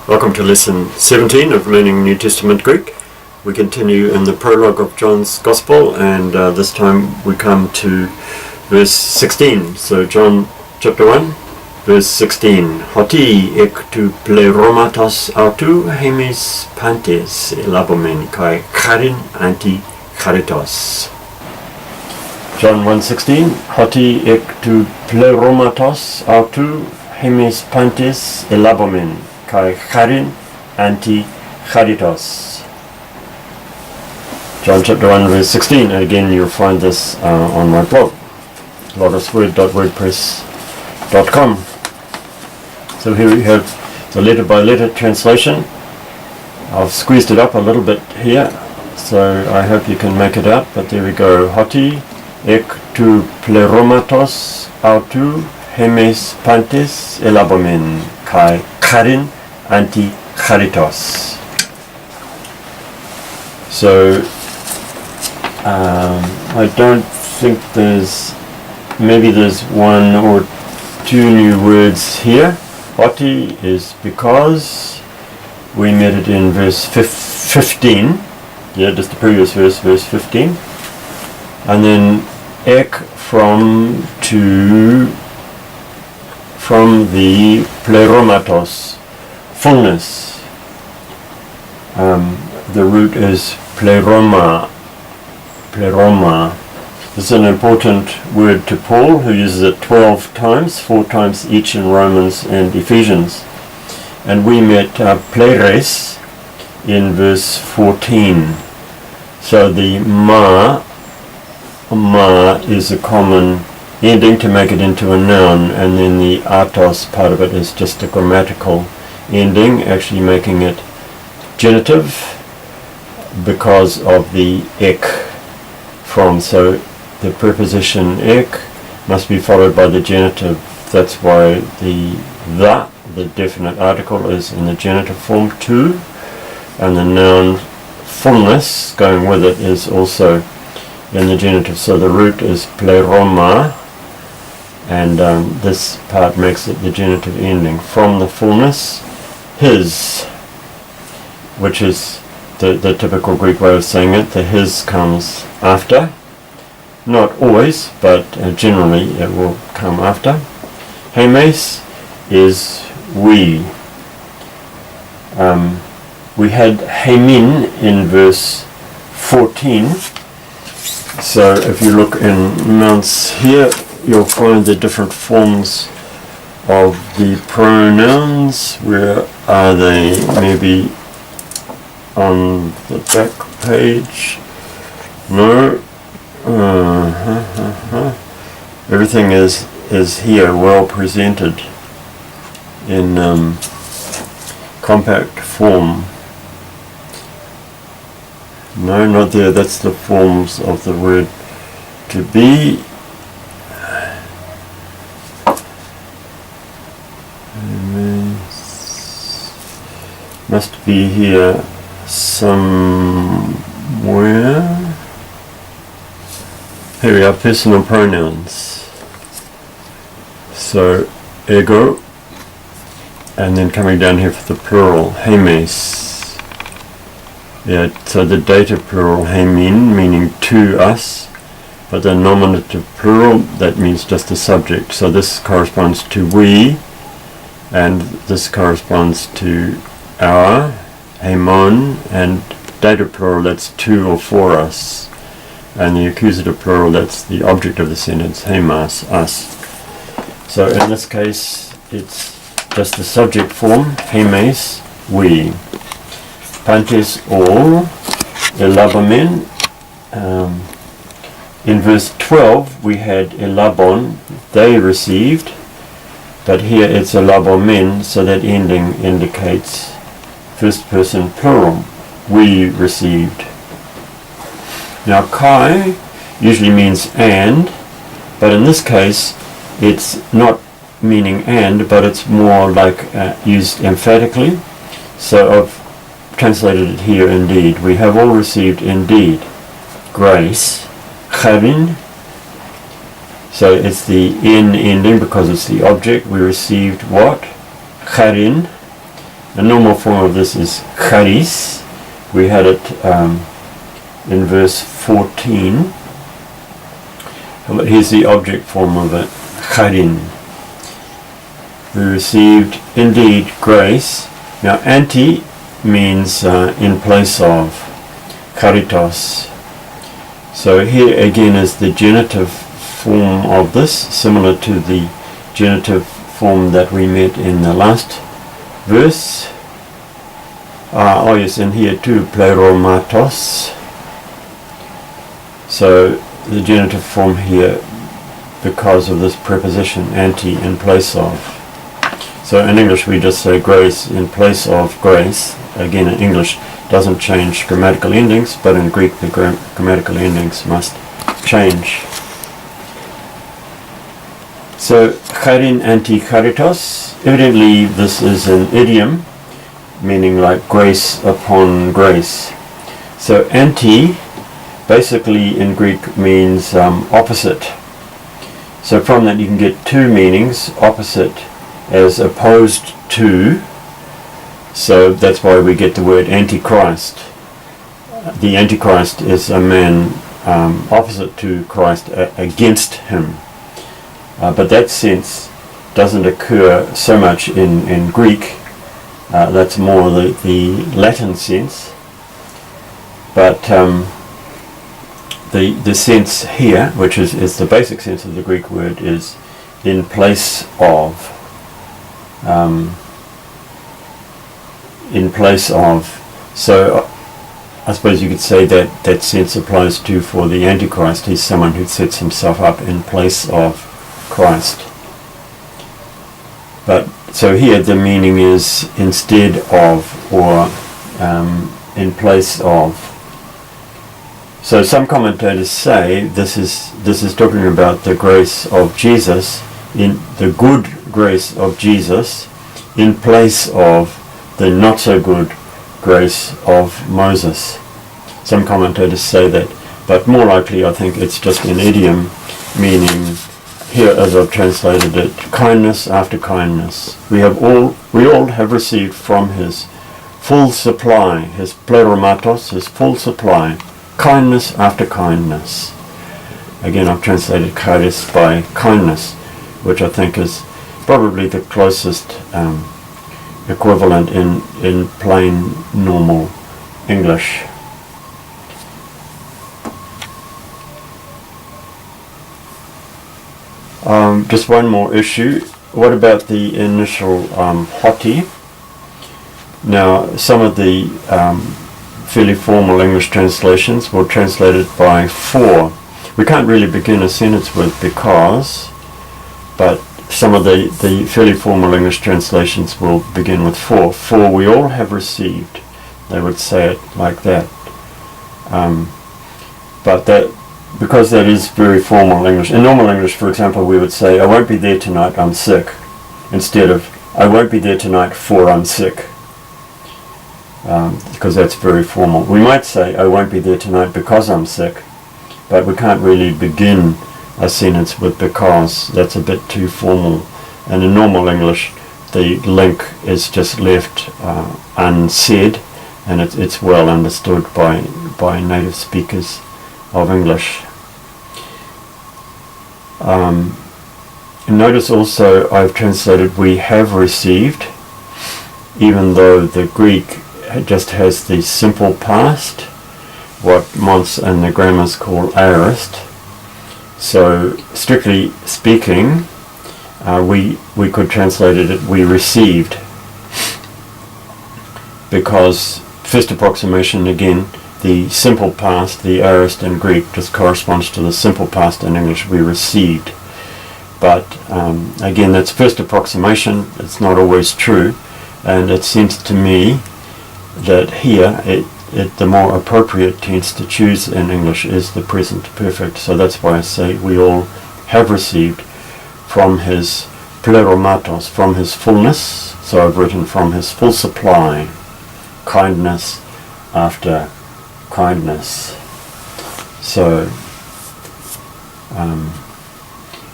Welcome to lesson 17 of learning New Testament Greek. We continue in the prologue of John's Gospel, and this time we come to verse 16. So John chapter 1, verse 16. Hoti ek tu pleromatos autou hemis pantes elabomen kai charin anti charitos. John 1:16. Hoti ek tu pleromatos autou hemis pantes elabomen kai charin anti charitos. John chapter 1 verse 16. And again you'll find this on my blog, logosword.wordpress.com. So here we have the letter by letter translation. I've squeezed it up a little bit here, so I hope you can make it out, but there we go. Hoti ek tu pleromatos autou hemes pantes elabomen kai charin anti charitos. So I don't think maybe there's one or two new words here. Hoti is because, we met it in verse 15, just the previous verse, verse 15, and then ek from the pleromatos, fullness. The root is pleroma. This is an important word to Paul, who uses it 12 times, 4 times each in Romans and Ephesians. And we met pleres in verse 14. So the ma is a common ending to make it into a noun, and then the atos part of it is just a grammatical ending, actually making it genitive because of the ek from. So the preposition ek must be followed by the genitive. That's why the definite article is in the genitive form too, and the noun fullness going with it is also in the genitive. So the root is pleroma, and this part makes it the genitive ending. From the fullness, his, which is the typical Greek way of saying it. The his comes after. Not always, but generally it will come after. Hemes is we. We had hemin in verse 14. So if you look in mounts here, you'll find the different forms of the pronouns. Where are they? Maybe on the back page? No. Everything is here, well presented in compact form. No, not there. That's the forms of the word to be. Must be here somewhere. Here we are, personal pronouns. So ego, and then coming down here for the plural, hemes. Yeah, so the dative plural, hemin, meaning to us, but the nominative plural, that means just the subject. So this corresponds to we, and this corresponds to our, hemon, and dative plural, that's to or for us. And the accusative plural, that's the object of the sentence, hemas, us. So in this case, it's just the subject form, hemes, we. Pantes all, elabomen. In verse 12, we had elabon, they received, but here it's elabomen, so that ending indicates first person plural, we received. Now kai usually means and, but in this case it's not meaning and, but it's more like used emphatically. So I've translated it here, indeed. We have all received indeed grace, charin. So it's the in ending because it's the object. We received what? Charin. The normal form of this is charis. We had it in verse 14. But here's the object form of it, charin. We received indeed grace. Now anti means in place of, charitos. So here again is the genitive form of this, similar to the genitive form that we met in the last verse. Oh yes, and here too, pleromatos. So the genitive form here, because of this preposition, anti, in place of. So in English we just say grace in place of grace. Again, in English doesn't change grammatical endings, but in Greek the grammatical endings must change. So charin anti charitos, evidently this is an idiom, meaning like grace upon grace. So anti basically in Greek means opposite. So from that you can get two meanings, opposite as opposed to. So that's why we get the word antichrist. The antichrist is a man opposite to Christ, against him. But that sense doesn't occur so much in Greek. That's more the Latin sense. But the sense here, which is the basic sense of the Greek word, is in place of. In place of. So I suppose you could say that that sense applies to for the Antichrist. He's someone who sets himself up in place of Christ. But so here the meaning is instead of, or in place of. So some commentators say this is talking about the grace of Jesus, in the good grace of Jesus, in place of the not so good grace of Moses. Some commentators say that, but more likely I think it's just an idiom, meaning here as I've translated it, kindness after kindness. We all have received from his full supply, his pleromatos, his full supply, kindness after kindness. Again, I've translated charis by kindness, which I think is probably the closest equivalent in plain normal English. Just one more issue. What about the initial hoti? Now, some of the fairly formal English translations will translate it by for. We can't really begin a sentence with because, but some of the fairly formal English translations will begin with for. For we all have received. They would say it like that. But that, because that is very formal English. In normal English, for example, we would say, I won't be there tonight, I'm sick, instead of, I won't be there tonight for I'm sick. Because that's very formal. We might say, I won't be there tonight because I'm sick, but we can't really begin a sentence with because. That's a bit too formal. And in normal English, the link is just left unsaid, and it's well understood by native speakers of English. Notice also I've translated we have received, even though the Greek just has the simple past, what Mons and the grammars call aorist. So strictly speaking, we could translate it we received, because first approximation, again, the simple past, the aorist in Greek, just corresponds to the simple past in English, we received. But again, that's first approximation, it's not always true, and it seems to me that here the more appropriate tense to choose in English is the present perfect. So that's why I say we all have received from his pleromatos, from his fullness. So I've written from his full supply, kindness after kindness. So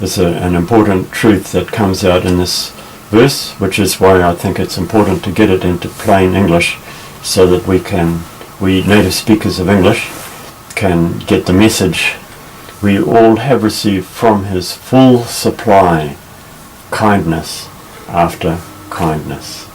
it's an important truth that comes out in this verse, which is why I think it's important to get it into plain English so that we native speakers of English can get the message. We all have received from his full supply kindness after kindness.